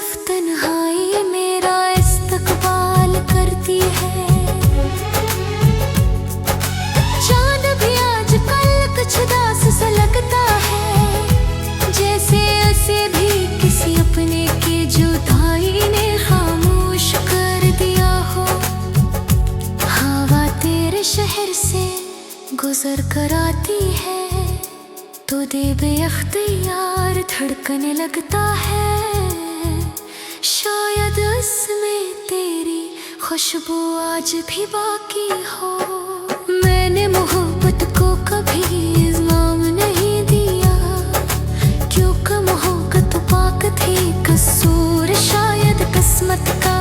सिर्फ तन्हाई मेरा इस्तकबाल करती है। चांद भी आजकल कुछ उदास सा लगता है, जैसे उसे भी किसी अपने की जुदाई ने खामोश कर दिया हो। हवा तेरे शहर से गुजर कर आती है तो दे बेअख्तियार धड़कने लगता है। शायद उसमें तेरी खुशबू आज भी बाकी हो। मैंने मोहब्बत को कभी इल्जाम नहीं दिया, क्योंकि मोहब्बत पाक थी कसूर शायद किस्मत का।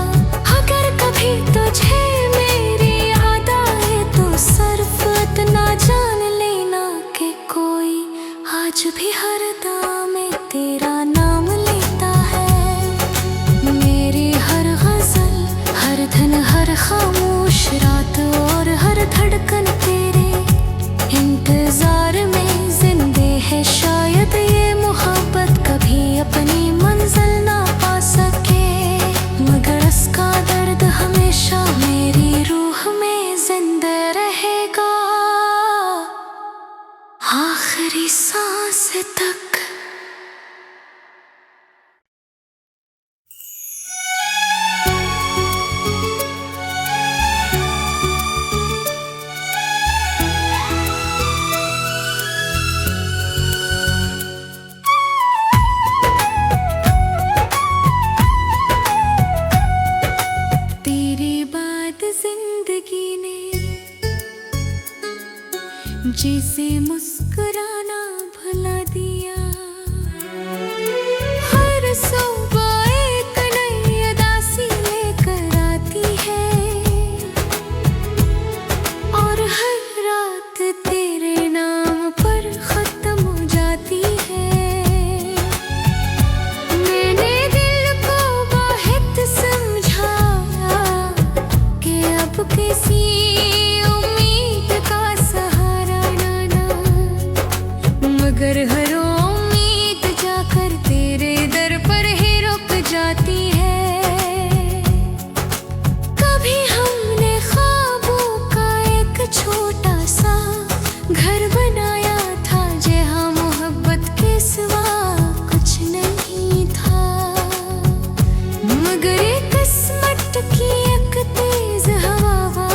अगर कभी तुझे मेरी याद आए तो सिर्फ इतना जान लेना कि कोई आज भी हर दाम में तेरा नाम लेता है। मेरी हर गजल, हर धन, हर खामोश रात और हर धड़कन तेरे इंतजार में जिंदे है। शायद ये मोहब्बत कभी अपनी मंजिल ना पा सके, मगर इसका दर्द हमेशा मेरी रूह में जिंदा रहेगा आखिरी सांस तक। तेरे बाद जिंदगी ने जिसे मुस्कुराना भुला दिया। हर सुबह एक नई उदासी लेकर आती है, और हर रात तेरे नाम पर खत्म हो जाती है। मैंने दिल को बहुत समझाया कि अब किसी मगर हर उम्मीद जाकर तेरे दर पर ही रुक जाती है। कभी हमने ख्वाबों का एक छोटा सा घर बनाया था, जहाँ मोहब्बत के सिवा कुछ नहीं था। मगर एक किस्मत की एक तेज हवा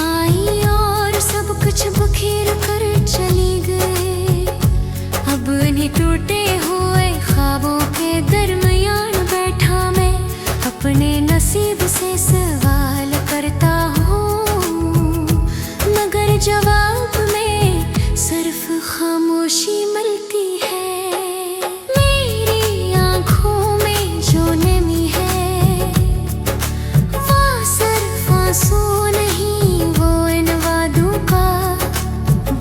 आई और सब कुछ बखेर कर चली गई। अब नहीं टूटे हुए ख्वाबों के दरमियान बैठा मैं, अपने नसीब से सवाल करता हूँ, मगर जवाब में सिर्फ खामोशी मिलती है। मेरी आँखों में जो नमी है वो सिर्फ आंसू नहीं, वो इन वादों का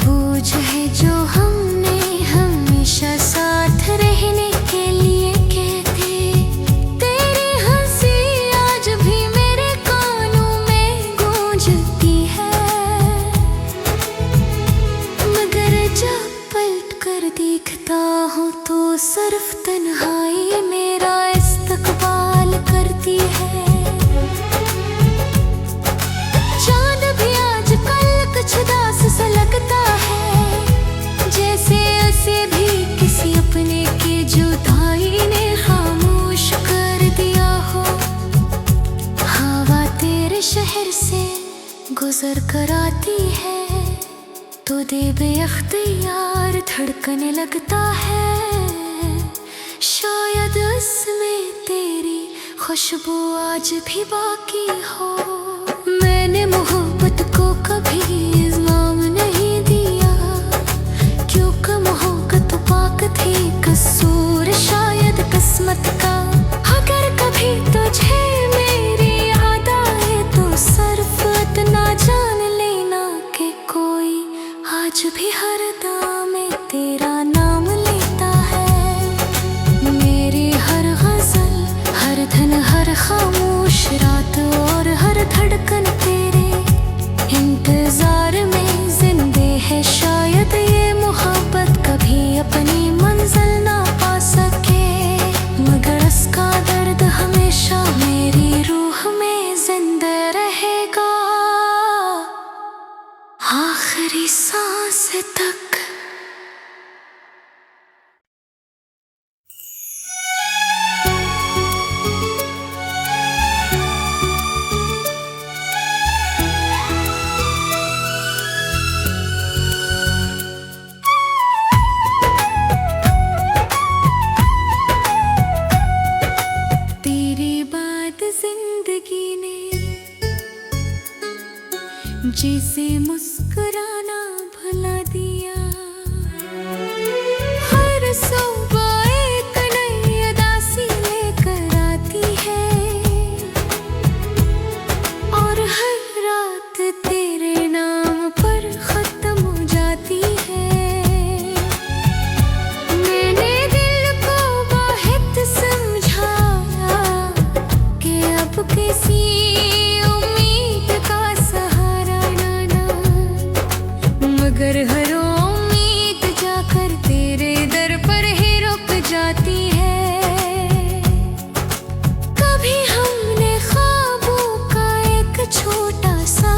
बोझ है जो हमने हमेशा साथ रहने के लिए कहते। तेरी हंसी आज भी मेरे कानों में गूंजती है, मगर जब पलट कर देखता हूँ तो सिर्फ तन्हाई मेरा इस्तकबाल करती है। चांद भी आजकल कुछ उदास सा लगता है, जैसे उसे भी किसी अपने की जुदाई ने खामोश कर दिया हो। हवा तेरे शहर से गुजर कर आती है तो दे बेअख्तियार धड़कने लगता है। शायद उसमें तेरी खुशबू आज भी बाकी हो। मैंने मोहब्बत को कभी इल्जाम नहीं दिया, क्योंकि मोहब्बत पाक थी कसूर शायद किस्मत का। अगर कभी तुझे मेरी याद आए तो सिर्फ इतना जान लेना कि कोई आज भी हर दाम में तेरा नाम लेता है। मेरी हर गजल, हर धन, हर खामोश रात और हर धड़कन तेरे इंतजार में जिंदे है। शायद ये मोहब्बत कभी अपनी मंजिल ना पा सके, मगर सांस तक। तेरे बाद जिंदगी ने जिसे मुस्कुराना भुला दिया। हर सुबह एक नई उदासी लेकर आती है और हर रात तेरे नाम पर खत्म हो जाती है। मैंने दिल को बहुत समझाया कि अब किसी मगर हर उम्मीद जाकर तेरे दर पर ही रुक जाती है। कभी हमने ख्वाबों का एक छोटा सा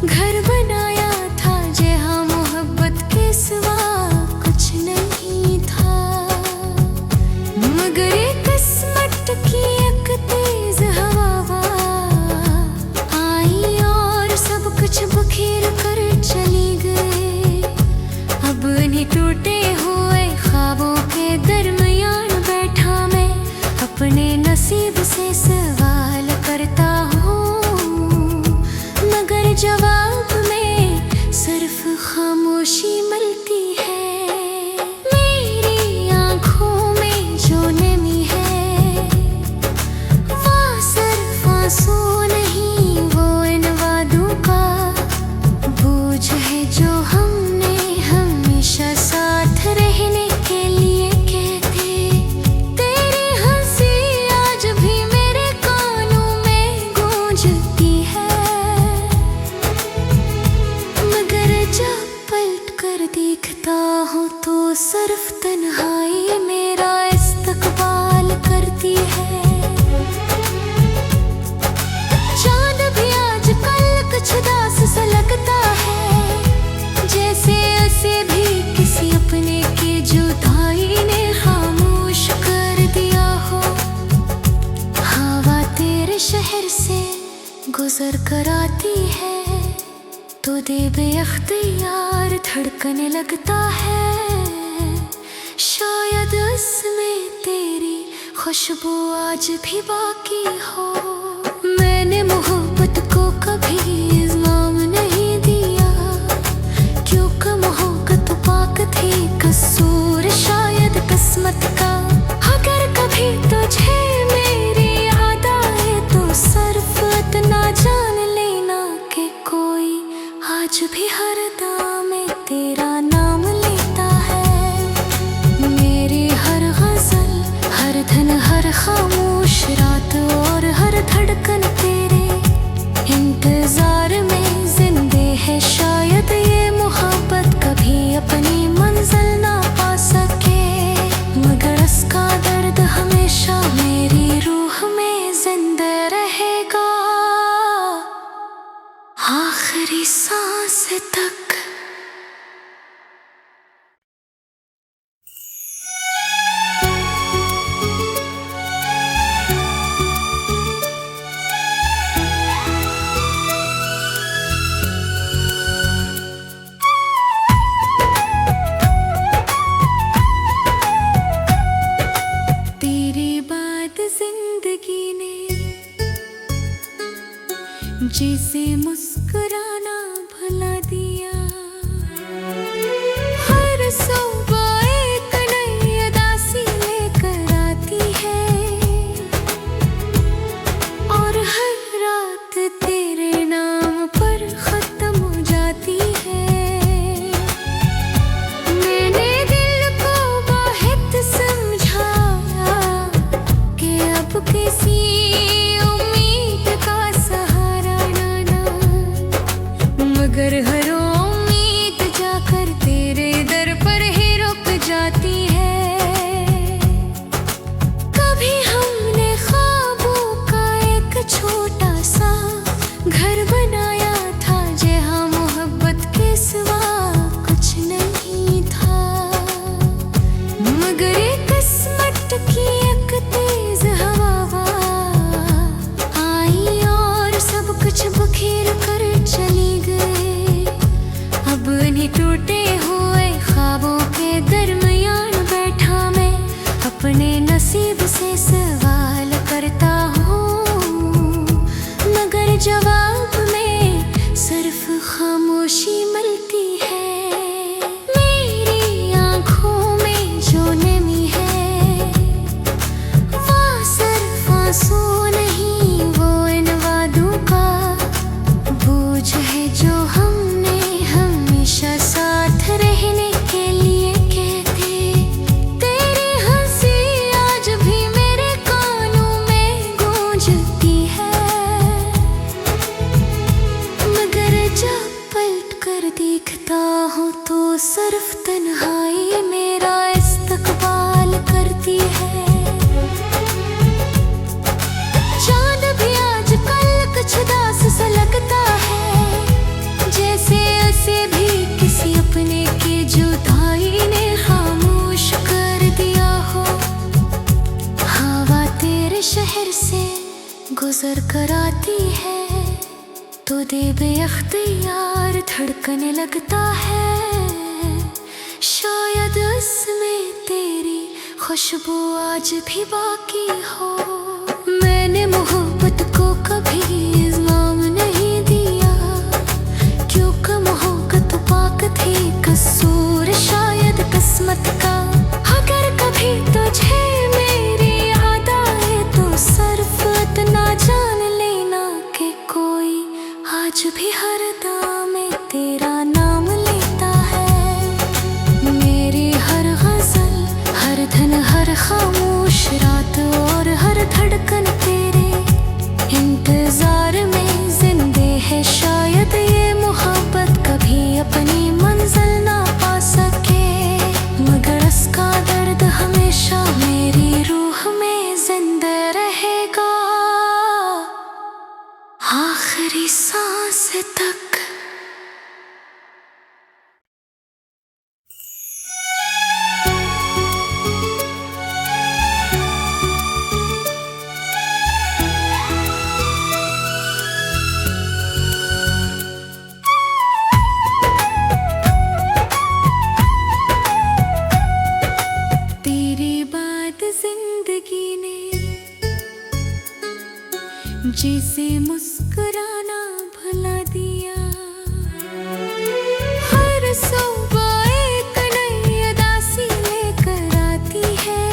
घर बनाया था जहाँ मोहब्बत के सिवा कुछ नहीं था। मगर एक किस्मत की एक तेज हवा आई और सब कुछ बखेर कर चली गई। अब नहीं टूटे हुए ख्वाबों के दरमियान बैठा मैं अपने नसीब से सवाल करता हूँ, मगर जवाब में सिर्फ खामोशी मिलती है। मेरी आँखों में जो नमी है वो सिर्फ आंसू नहीं, वो इन वादों का बोझ है जो हमने हमेशा साथ रहने के लिए कहते। तेरी हंसी आज भी मेरे कानों में गूंजती है, मगर जब पलट कर देखता हूँ तो सिर्फ तन्हाई मेरा इस्तकबाल करती है। चांद भी आजकल कुछ उदास सा लगता है, जैसे उसे भी किसी अपने के जुदाई ने खामोश कर दिया हो। हवा तेरे शहर से गुजर कर आती है तो दे बेअख्तियार धड़कने लगता है। शायद उसमें तेरी खुशबू आज भी बाकी हो। मैंने मोहब्बत को कभी इल्जाम नहीं दिया, क्योंकि मोहब्बत पाक थी कसूर शायद किस्मत का। अगर कभी तुझे मेरी याद आए तो सिर्फ इतना जान लेना कि कोई आज भी हर दाम में तेरा नाम लेता है। मेरी हर गजल, हर धन, हर खामोश रात और हर धड़कन तेरे इंतजार में जिंदे है। शायद ये मोहब्बत कभी अपनी मंजिल ना पा सके, मगर उसका दर्द हमेशा मेरी रूह में जिंदा रहेगा आखिरी सांस तक। जिंदगी ने जिसे मुस्कुराना भुला दिया। हर सुबह एक नई उदासी लेकर आती है और हर रात तेरे नाम पर खत्म हो जाती है। मैंने दिल को बहुत समझाया कि अब किसी उम्मीद का सहारा ना जवाब में सिर्फ खामोशी मिलती है। मेरी आंखों में जो नमी है वो सिर्फ आंसू नहीं, वो इन वादों का बोझ है जो हमने हमेशा साथ रहने के लिए कहते। तेरी हंसी आज भी मेरे कानों में गूंजती है, मगर जब पलट कर देखता हूँ तो सिर्फ तन्हाई मेरा इस्तकबाल करती है। चांद भी आजकल कुछ उदास सा लगता है, जैसे उसे भी किसी अपने की जुदाई ने खामोश कर दिया हो। हवा तेरे शहर से गुजर कर आती है तो दे बेअख्तियार धड़कने लगता है। शायद उसमें तेरी खुशबू आज भी बाकी हो। मैंने मोहब्बत को कभी इल्जाम नहीं दिया, क्योंकि मोहब्बत पाक थी, कसूर शायद किस्मत का। अगर कभी तुझे मेरी याद आए तो सिर्फ इतना जान लेना कि कोई आज भी हर दाम में तेरा नाम लेता है। मेरी हर गजल, हर धन, हर खामोश रात और हर धड़कन तेरे इंतजार में जिंदे है। शायद ये मोहब्बत कभी अपनी मंजिल ना पा सके, मगर इसका दर्द हमेशा मेरी रूह में जिंदा रहेगा, आखिरी सांस तक। तेरे बाद जिंदगी ने जिसे मुस्कुराना भुला दिया, हर सुबह एक नई उदासी लेकर आती है,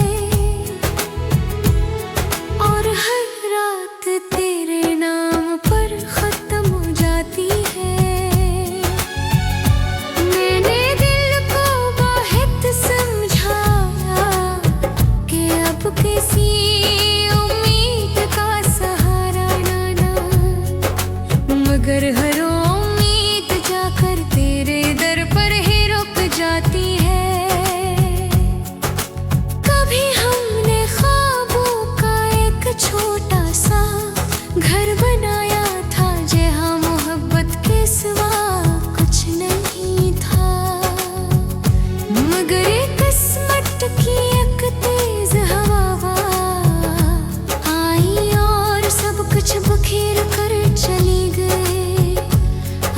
और हर रात तेरे नाम पर खत्म हो जाती है। मैंने दिल को बहुत समझाया कि अब किसी मगर हर उम्मीद जाकर तेरे दर पर ही रुक जाती है। कभी हमने ख्वाबों का एक छोटा सा घर बनाया था, जहाँ मोहब्बत के सिवा कुछ नहीं था, मगर एक किस्मत की एक तेज हवा आई और सब कुछ बखेर कर चली गई।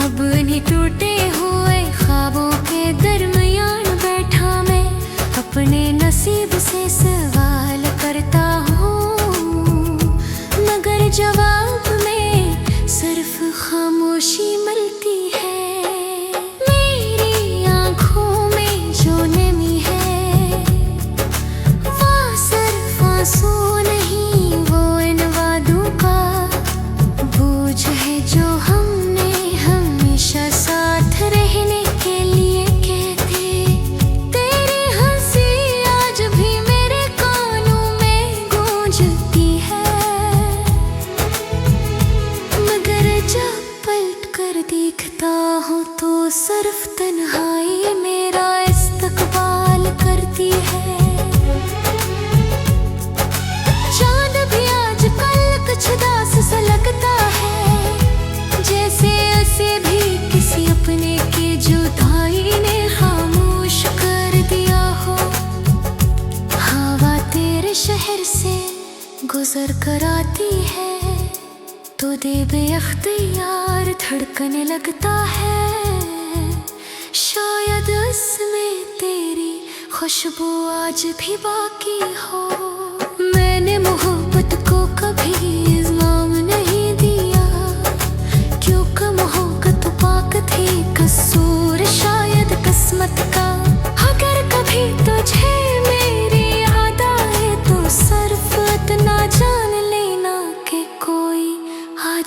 अब इन्हीं टूटे हुए ख्वाबों के दरमियान बैठा मैं अपने नसीब से सवाल करता हूँ, मगर जवाब में सिर्फ खामोशी मिलती है। मेरी आंखों में जो नमी है वो सिर्फ आंसू नहीं, वो इन वादों का बोझ है जो हमने हमेशा साथ रहने के लिए कहते। तेरी हंसी आज भी मेरे कानों में गूंजती है, मगर जब पलट कर देखता हूँ तो सिर्फ तन्हाई मेरा इस्तकबाल करती है। चांद भी आजकल कुछ उदास सा लगता है, जैसे उसे भी किसी अपने की जुदाई ने खामोश कर दिया हो। हवा तेरे शहर से गुजर कर आती है तो दे बेअख्तियार धड़कने लगता है। शायद उसमें तेरी खुशबू आज भी बाकी हो। मैंने मोहब्बत को कभी इल्जाम नहीं दिया,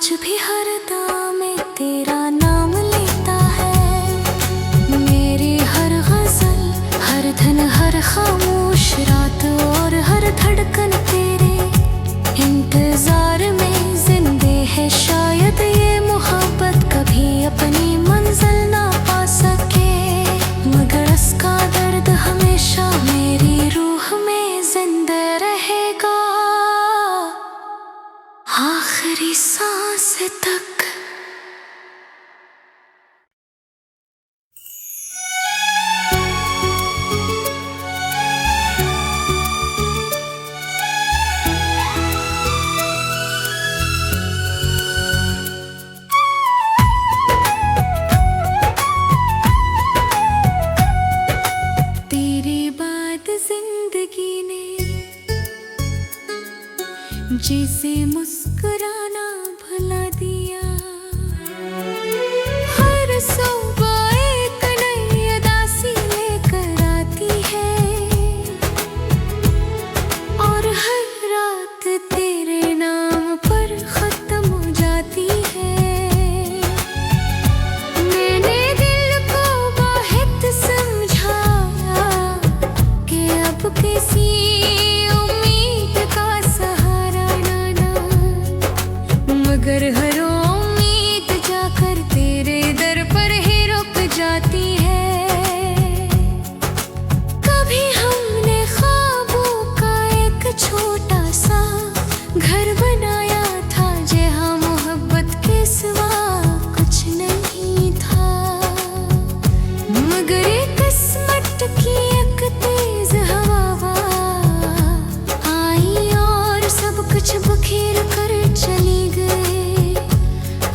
आज भी हर दाम में तेरा नाम लेता है। मेरी हर गजल, हर धन, हर खामोश रात और हर धड़कन तेरे इंतजार में जिंदे है। शायद ये मोहब्बत कभी अपनी मंजिल ना पा सके, मगर इसका दर्द हमेशा मेरी रूह में जिंदा रहेगा, आखिरी सांस तक। तेरे बाद जिंदगी ने जैसे मुस्कुराना भुला दिया, हर सुबह एक नई उदासी लेकर आती है, और हर रात तेरे नाम पर खत्म हो जाती है। मैंने दिल को बहुत समझाया कि अब किसी उम्मीद का सहारा ना, मगर हर उम्मीद जाकर तेरे दर पर ही रुक जाती है। कभी हमने ख्वाबों का एक छोटा सा घर बनाया था, जहाँ मोहब्बत के सिवा कुछ नहीं था, मगर एक किस्मत की एक तेज हवा आई और सब कुछ बखेर कर चली गई।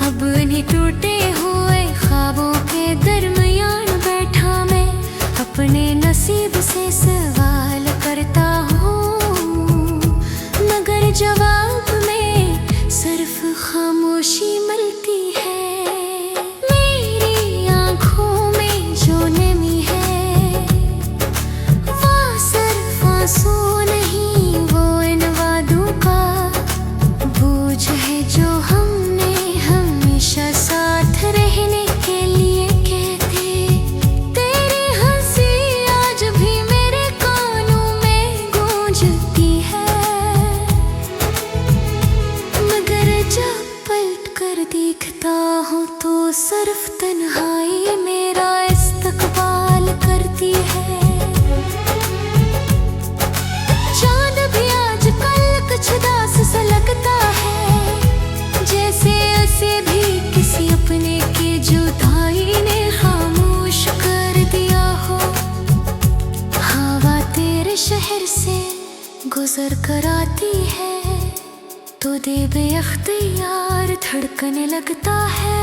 अब नहीं टूटे हुए ख्वाबों के दरमियान बैठा मैं, अपने नसीब से सवाल करता हूँ, मगर जवाब में सिर्फ खामोशी मिलती है। मेरी आँखों में जो नमी है वो सिर्फ आंसू नहीं, वो इन वादों का बोझ है जो हमने हमेशा साथ रहने के लिए कहते। तेरी हंसी आज भी मेरे कानों में गूंजती है, मगर जब पलट कर देखता हूँ तो सिर्फ तन्हाई मेरा इस्तकबाल करती है। चांद भी आजकल कुछ उदास सा लगता है, जैसे उसे भी किसी अपने की जुदाई ने खामोश कर दिया हो। हवा तेरे शहर से गुजर कर आती है तो दे बेअख्तियार धड़कने लगता है।